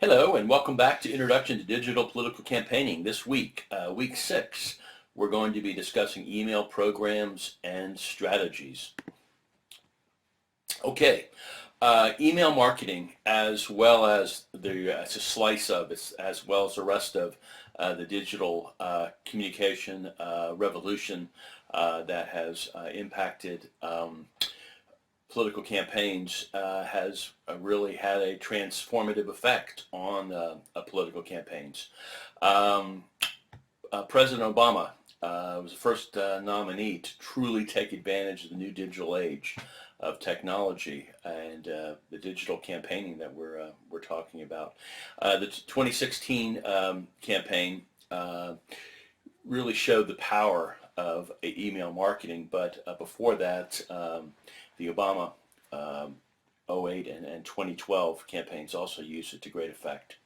Hello and welcome back to Introduction to Digital Political Campaigning. This week, week 6, we're going to be discussing email programs and strategies. Okay, email marketing as well as it's a slice of it, as well as the rest of the digital communication revolution that has impacted political campaigns has really had a transformative effect on political campaigns. President Obama was the first nominee to truly take advantage of the new digital age of technology and the digital campaigning that we're talking about. The 2016 campaign really showed the power of email marketing, but before that, the Obama 08 and 2012 campaigns also used it to great effect.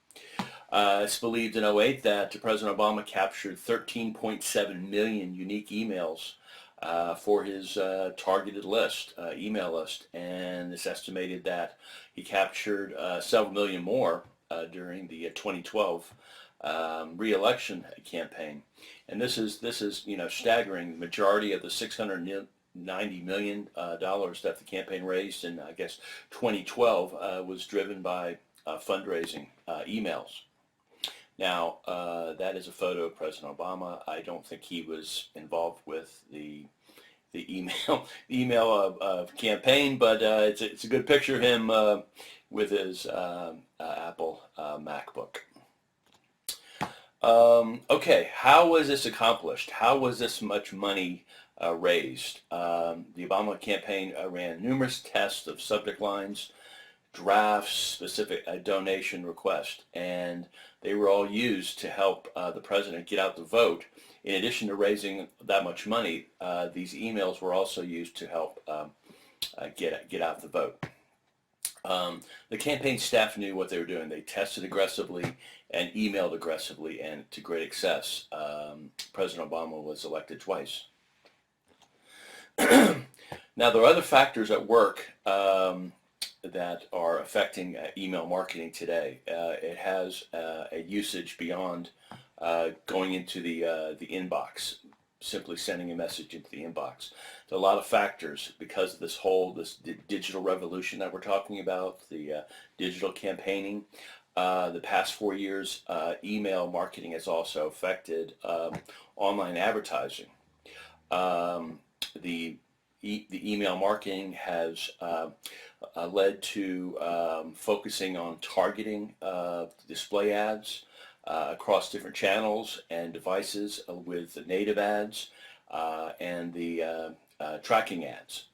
It's believed in 08 that President Obama captured 13.7 million unique emails for his targeted list, email list, and it's estimated that he captured several million more during the 2012 re-election campaign. And this is staggering. The majority of the $690 million that the campaign raised in, I guess, 2012 was driven by fundraising emails. Now, that is a photo of President Obama. I don't think he was involved with the email campaign, but it's a good picture of him with his Apple MacBook. Okay, how was this accomplished? How was this much money raised? The Obama campaign ran numerous tests of subject lines, drafts, specific donation requests, and they were all used to help the president get out the vote. In addition to raising that much money, these emails were also used to help get out the vote. The campaign staff knew what they were doing. They tested aggressively and emailed aggressively, and to great success. President Obama was elected twice. Now, there are other factors at work that are affecting email marketing today. It has a usage beyond going into the inbox, simply sending a message into the inbox. There are a lot of factors because of this digital revolution that we're talking about, the digital campaigning. The past 4 years, email marketing has also affected online advertising. The email marketing has led to focusing on targeting display ads across different channels and devices with the native ads and the tracking ads.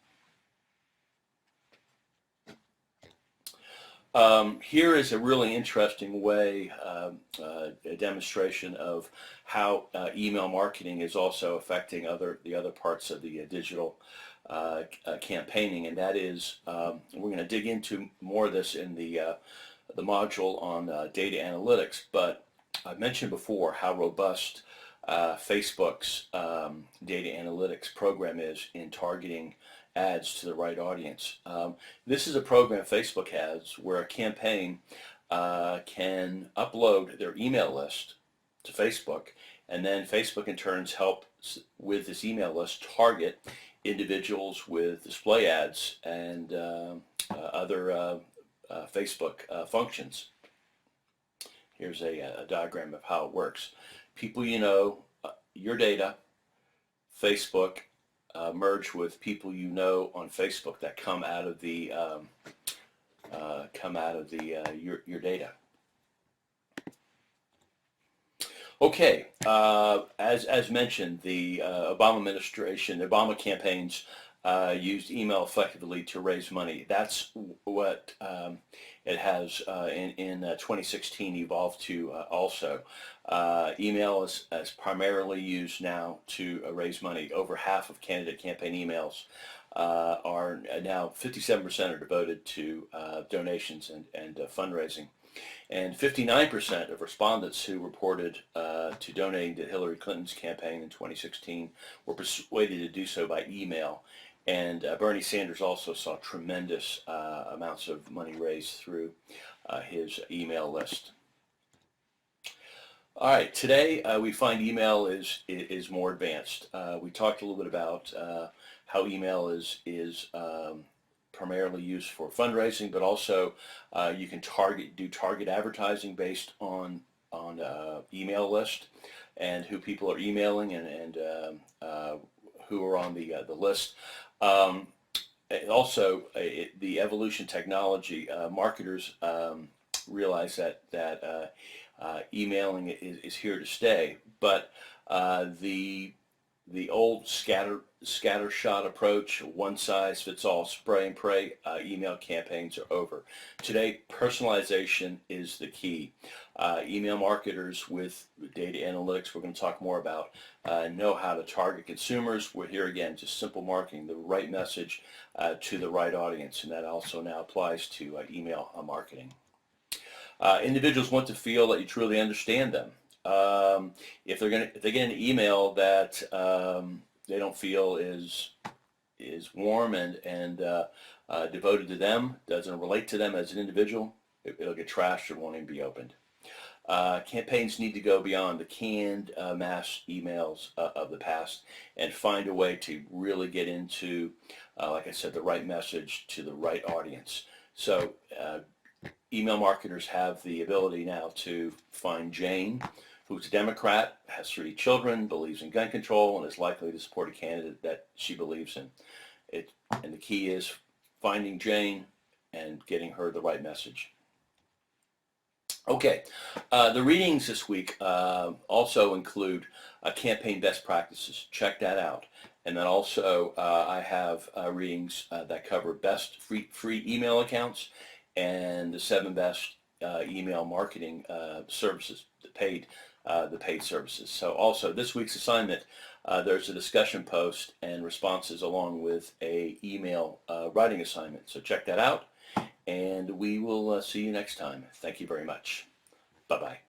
Here is a really interesting way, a demonstration of how email marketing is also affecting the other parts of the digital campaigning, and that is we're going to dig into more of this in the module on data analytics. But I mentioned before how robust Facebook's data analytics program is in targeting ads to the right audience. This is a program Facebook has where a campaign can upload their email list to Facebook, and then Facebook in turn helps with this email list target individuals with display ads and other Facebook functions. Here's a diagram of how it works. People you know, your data, Facebook, merge with people you know on Facebook that come out of the your data. Okay, as mentioned, the Obama administration, the Obama campaigns used email effectively to raise money. That's what it has in 2016 evolved to also. Email is primarily used now to raise money. Over half of candidate campaign emails are now 57% are devoted to donations and fundraising. And 59% of respondents who reported to donating to Hillary Clinton's campaign in 2016 were persuaded to do so by email. And Bernie Sanders also saw tremendous amounts of money raised through his email list. All right, today we find email is more advanced. We talked a little bit about how email is primarily used for fundraising, but also you can do target advertising based on email list and who people are emailing and who are on the list. Also, the evolution technology, marketers realize that emailing is here to stay, but the old scattershot approach, one size fits all, spray and pray email campaigns are over. Today, personalization is the key. Email marketers with data analytics, we're going to talk more about, know how to target consumers. We're here again, just simple marketing, the right message to the right audience, and that also now applies to email marketing. Individuals want to feel that you truly understand them. If they get an email that they don't feel is warm and devoted to them, doesn't relate to them as an individual, it'll get trashed or won't even be opened. Campaigns need to go beyond the canned mass emails of the past and find a way to really get into, like I said, the right message to the right audience. So email marketers have the ability now to find Jane, who's a Democrat, has 3 children, believes in gun control, and is likely to support a candidate that she believes in. And the key is finding Jane and getting her the right message. Okay, the readings this week also include campaign best practices. Check that out. And then also I have readings that cover best free email accounts and the 7 best email marketing services, the paid services. So also this week's assignment, there's a discussion post and responses along with a email writing assignment. So check that out, and we will see you next time. Thank you very much. Bye-bye.